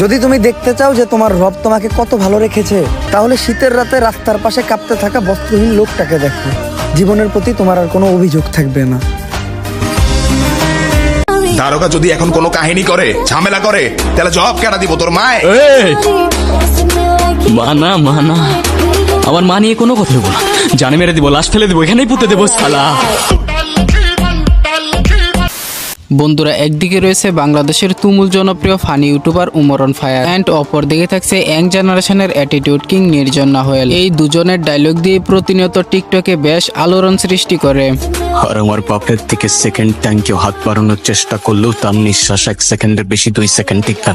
যদি তুমি দেখতে চাও যে তোমার রব তোমাকে কত ভালো রেখেছে, তাহলে শীতের রাতে রাস্তার পাশে কাঁপতে থাকা বস্ত্রহীন লোকটাকে দেখো। জীবনের প্রতি তোমার আর কোনো অভিযোগ থাকবে না। দারোগা যদি এখন কোনো কাহিনী করে, ঝামেলা করে, তাহলে জবাব কেনা দিব তোর মায়? মানা মানা, আমার মা নিয়ে কোনো কথা বলবো না, জানে মেরে দিব, লাশ ফেলে দিব, এখানেই পুঁতে দেবো শালা। বন্ধুরা, একদিকে রয়েছে বাংলাদেশের তুমুল জনপ্রিয় funny YouTuber Umar on fire and অপরদিকে থাকছে ইয়াং জেনারেশনের অ্যাটিটিউড কিং নির্জন নাহয়েল। এই দুজনের ডায়লগ দিয়ে প্রতিনিয়ত টিকটকে বেশ আলোড়ন সৃষ্টি করে। আর আমার পকেট থেকে সেকেন্ড ট্যাঙ্কে হাত বাড়ানোর চেষ্টা করলেও তার নিঃশ্বাস 1 সেকেন্ডের বেশি 2 সেকেন্ড টিকা।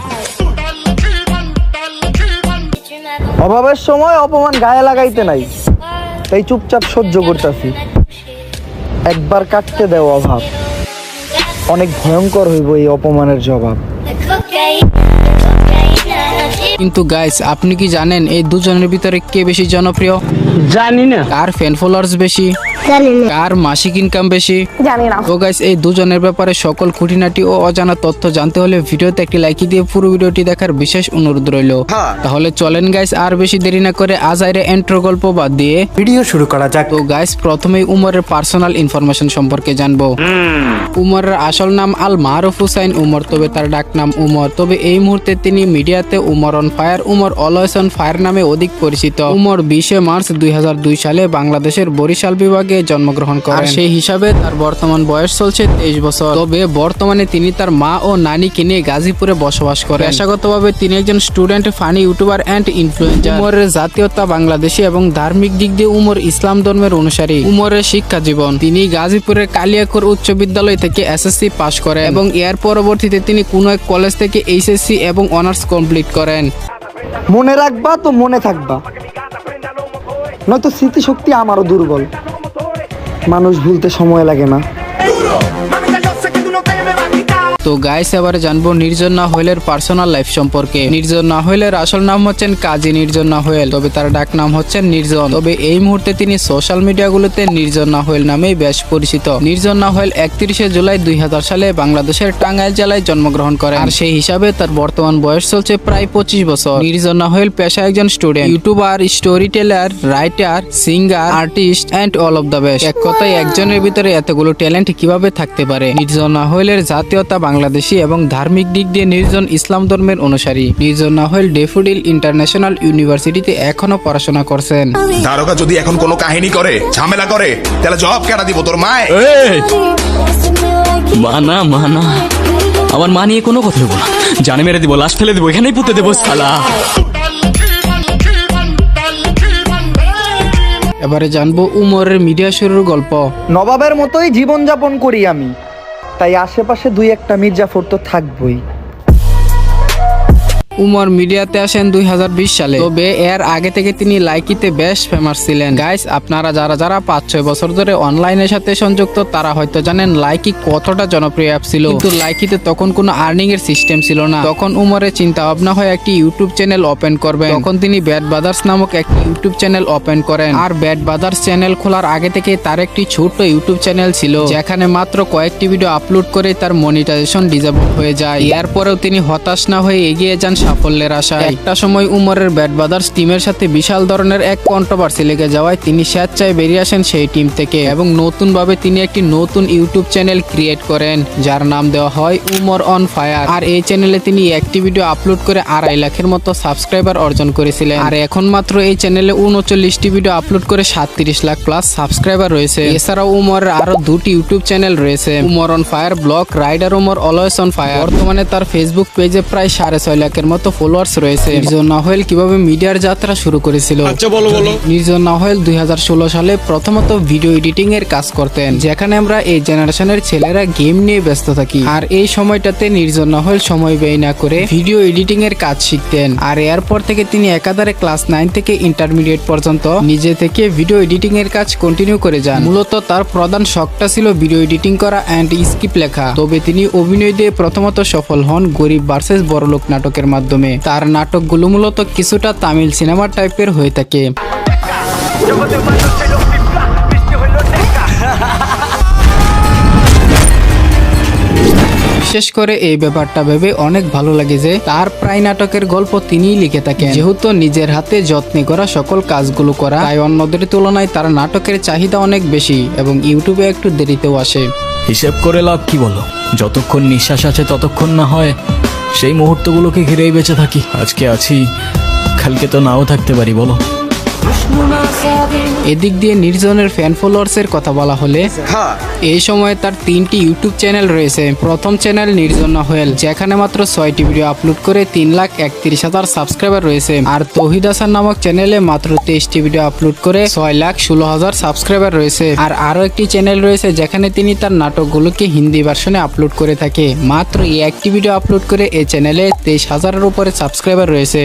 অভাবের সময় অপমান গায়ে লাগাইতে নাই, তাই চুপচাপ সহ্য করতেছি। একবার কাটতে দেও অভাব, অনেক ভয়ঙ্কর হইব এই অপমানের জবাব। কিন্তু গাইস, আপনি কি জানেন এই দুজনের ভিতরে কে বেশি জনপ্রিয়? জানি না। কার ফ্যান ফলোয়ার্স বেশি? জানি না। কার মাসিক ইনকাম বেশি? জানি না। তো গাইস, এই দুজনের ব্যাপারে সকল খুঁটিনাটি ও অজানা তথ্য জানতে হলে ভিডিওতে একটি লাইক দিয়ে পুরো ভিডিওটি দেখার বিশেষ অনুরোধ রইল। তাহলে চলেন গাইস, আর বেশি দেরি না করে আজাইরে এন্ট্রো গল্প বাদ দিয়ে ভিডিও শুরু করা যাক। তো গাইস, প্রথমেই উমরের পার্সোনাল ইনফরমেশন সম্পর্কে জানবো। উমরের আসল নাম আল মারুফ হুসাইন উমর, তবে তার ডাক নাম উমর। তবে এই মুহূর্তে তিনি মিডিয়াতে Umar on fire, Umar always on fire নামে অধিক পরিচিত। উমর 20 মার্চ 2002 সালে বাংলাদেশের বরিশাল বিভাগে জন্মগ্রহণ করেন। সেই হিসাবে তার বর্তমান বয়স চলছে 23 বছর। তবে বর্তমানে তিনি তার মা ও নানিকে নিয়ে গাজীপুরে বসবাস করেন। পেশাগতভাবে তিনি একজন student, funny YouTuber and influencer. উমরের জাতীয়তা বাংলাদেশী এবং ধার্মিক দিক দিয়ে উমর ইসলাম ধর্মের অনুসারী। উমরের শিক্ষা জীবন, তিনি গাজীপুরের কালিয়াকৈর উচ্চ বিদ্যালয় থেকে এসএসসি পাশ করেন এবং এর পরবর্তীতে তিনি কোনো এক কলেজ থেকে এইচএসসি এবং অনার্স কমপ্লিট করেন। মনে রাখবা তো মনে থাকবা, নয়তো স্মৃতিশক্তি আমারও দুর্বল। মানুষ ভুলতে সময় লাগে না। তো গাইস, এবারে জানবো নির্জন নাহয়েলের পার্সোনাল লাইফ সম্পর্কে। নির্জন নাহয়েলের আসল নাম হচ্ছেন কাজী নির্জন নাহয়েল, তবে তার ডাক নাম হচ্ছেন নির্জন। তবে এই মুহূর্তে তিনি সোশ্যাল মিডিয়াগুলোতে নির্জন নাহয়েল নামেই বেশ পরিচিত। নির্জন নাহয়েল 31 জুলাই 2000 সালে বাংলাদেশের টাঙ্গাইল জেলায় জন্মগ্রহণ করেন। আর সেই হিসাবে তার বর্তমান বয়স চলছে প্রায় 25 বছর। নির্জন নাহয়েল পেশায় একজন student, YouTuber, storyteller, writer, singer, artist and all of the best. এক কথায় একজনের ভিতরে এতগুলো ট্যালেন্ট কিভাবে থাকতে পারে? নির্জন নাহয়েলের জাতীয়তা বাংলাদেশী এবং ধার্মিক দিক দিয়ে নির্জন ইসলাম ধর্মের অনুসারী। নির্জন নাহয়েল ডেফোডিল ইন্টারন্যাশনাল ইউনিভার্সিটিতে এখনো পড়াশোনা করছেন। দারোগা যদি এখন কোনো কাহিনী করে, ঝামেলা করে, তাহলে জবাব কেনা দিব তোর মায়? মানা মানা, আমার মা নিয়ে কোনো কথা বলবো না, জানে মেরে দিব, লাশ ফেলে দিব, এখানেই পুঁতে দেবো শালা। এবারে জানবো উমরের মিডিয়া শুরুর গল্প। নবাবের মতোই জীবনযাপন করি আমি, তাই আশেপাশে 2-1টা মির্জাফর তো থাকবই। উমর মিডিয়াতে আসেন 2020 সালে। তবে এর আগে থেকে তিনি লাইকিতে বেশ ফেমাস ছিলেন। গাইস, আপনারা যারা 5-6 বছর ধরে অনলাইনের সাথে সংযুক্ত, তারা হয়তো জানেন লাইকি কতটা জনপ্রিয় অ্যাপ ছিল। কিন্তু লাইকিতে তখন কোনো আর্নিং এর সিস্টেম ছিল না। তখন উমরের চিন্তা ভাবনা হয় একটি ইউটিউব চ্যানেল ওপেন করবেন। তখন তিনি ব্যাড ব্রাদার্স নামক একটি ইউটিউব চ্যানেল ওপেন করেন। আর ব্যাড ব্রাদার্স চ্যানেল খোলার আগে থেকে তার একটি ছোট্ট ইউটিউব চ্যানেল ছিল, যেখানে মাত্র কয়েকটি ভিডিও আপলোড করে তার মনিটাইজেশন ডিসেবল হয়ে যায়। এরপরেও তিনি হতাশ না হয়ে এগিয়ে যান সাফল্যের আশায়। একটা সময় উমরের ব্যাড ব্রাদার্স টিমের সাথে বিশাল ধরনের এক কন্ট্রোভার্সি লেগে যাওয়ায় তিনি স্বেচ্ছায় বেরিয়ে আসেন সেই টিম থেকে এবং নতুন ভাবে তিনি একটি নতুন ইউটিউব চ্যানেল ক্রিয়েট করেন, যার নাম দেওয়া হয় উমর অন ফায়ার। আর এই চ্যানেলে তিনি একটি ভিডিও আপলোড করে 2.5 লাখের মতো সাবস্ক্রাইবার অর্জন করেছিলেন। আর এখন মাত্র এই চ্যানেলে 39টি ভিডিও আপলোড করে 37 লাখ প্লাস সাবস্ক্রাইবার রয়েছে। এছাড়াও উমরের আরো 2টি ইউটিউব চ্যানেল রয়েছে, Umar on fire vlog, rider Umar always on fire. বর্তমানে তার ফেসবুক পেজে প্রায় 6.5 লাখের মতো ফলোয়ার্স রয়েছে। নির্জন নাহয়েল কিভাবে মিডিয়ার যাত্রা শুরু করেছিল? নির্জন নাহয়েল 2016 সালে প্রথমত ভিডিও এডিটিং এর কাজ করতেন, যেখানে আমরা এই জেনারেশনের ছেলেরা গেম নিয়ে ব্যস্ত থাকি। আর এই সময়টাতে নির্জন নাহয়েল সময় ব্যয় না করে ভিডিও এডিটিং এর কাজ শিখতেন। আর এরপর থেকে তিনি একাধারে ক্লাস 9 থেকে ইন্টারমিডিয়েট পর্যন্ত নিজে থেকে ভিডিও এডিটিং এর কাজ কন্টিনিউ করে যান। মূলত তার প্রধান শখটা ছিল ভিডিও এডিটিং করা এন্ড স্ক্রিপ্ট লেখা। তবে তিনি অভিনয় দিয়ে প্রথমত সফল হন গরিব ভার্সেস বড়লোক নাটকের মাধ্যমে। তার নাটকগুলো মূলত কিছুটা তামিল সিনেমা টাইপের হয়ে থাকে। বিশেষ করে এই ব্যাপারটা ভেবে অনেক ভালো লাগে যে তার প্রায় নাটকের গল্প তিনিই লিখে থাকেন। যেহেতু নিজের হাতে যত্নে করা সকল কাজগুলো করা, তাই অন্যদের তুলনায় তার নাটকের চাহিদা অনেক বেশি এবং ইউটিউবে একটু দেরিতেও আসে। হিসেব করে লাভ কি বলো? যতক্ষণ নিঃশ্বাস আছে ততক্ষণ না হয় সেই মুহূর্তগুলোকে ঘিরেই বেঁচে থাকি। আজকে আছি, কালকে তো নাও থাকতে পারি, বলো। এদিক দিয়ে নির্জনের ফ্যান ফলোয়ার্স এর কথা বলা হলে এই সময়ে তার 3টি ইউটিউব চ্যানেল রয়েছে। প্রথম চ্যানেল নির্জন নোহেল, যেখানে মাত্র 6টি ভিডিও আপলোড করে 3,31,000 সাবস্ক্রাইবার রয়েছে। আর তৌহিদ হাসান নামক চ্যানেলে মাত্র 23টি ভিডিও আপলোড করে 6,16,000 সাবস্ক্রাইবার রয়েছে। আর আরো একটি চ্যানেল রয়েছে যেখানে তিনি তার নাটকগুলোকে হিন্দি ভার্সনে আপলোড করে থাকে। মাত্র এই একটি ভিডিও আপলোড করে এই চ্যানেলে 23,000-এর উপরে সাবস্ক্রাইবার রয়েছে।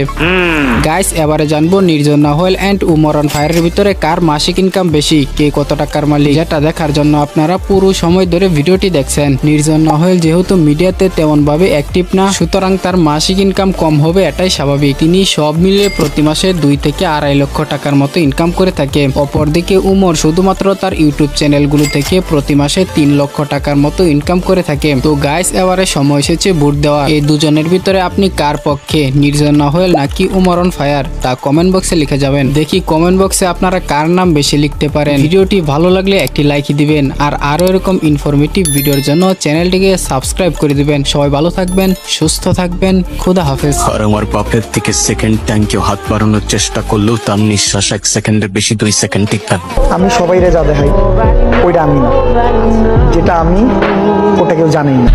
গাইস, এবারে জানবো নির্জন নোহেল এন্ড উমর অন ফায়ারের ভিতরে কার মাসিক ইনকাম বেশি, কে কত টাকার মালিক। যেটা দেখার জন্য আপনারা পুরো সময় ধরে ভিডিওটি দেখছেন। নির্জন নোহেল যেহেতু মিডিয়াতে তেমন ভাবে অ্যাক্টিভ না, সুতরাং তার মাসিক ইনকাম কম হবে, এটাই স্বাভাবিক। তিনি সব মিলিয়ে প্রতি মাসে 2 থেকে 2.5 লক্ষ টাকার মতো ইনকাম করে থাকে। অপরদিকে উমর শুধুমাত্র তার ইউটিউব চ্যানেলগুলো থেকে প্রতি মাসে 3 লক্ষ টাকার মতো ইনকাম করে থাকে। তো গাইস, এবারে সময় এসেছে ভোট দেওয়া। এই দুজনের ভিতরে আপনি কার পক্ষে, নির্জন নোহেল নাকি উমর অন ফায়ার, তা কমেন্ট বক্সে লিখে যাবেন। দেখি কমেন্ট বক্সে আপনারা কার নাম বেশি লিখতে পারেন। ভিডিওটি ভালো লাগলে একটি লাইক দিবেন, আর আরো এরকম ইনফরমেটিভ ভিডিওর জন্য চ্যানেলটিকে সাবস্ক্রাইব করে দিবেন। সবাই ভালো থাকবেন, সুস্থ থাকবেন, খোদা হাফেজ। আর আমার বাপের থেকে সেকেন্ড থ্যাংক ইউ হাত বাড়ানোর চেষ্টা করলেও তার নিঃশ্বাস 1 সেকেন্ডের বেশি 2 সেকেন্ড টিকবে না। আমি সবাইরে যা দেখাই ওইটা আমি না, যেটা আমি ওটা কেউ জানেই না।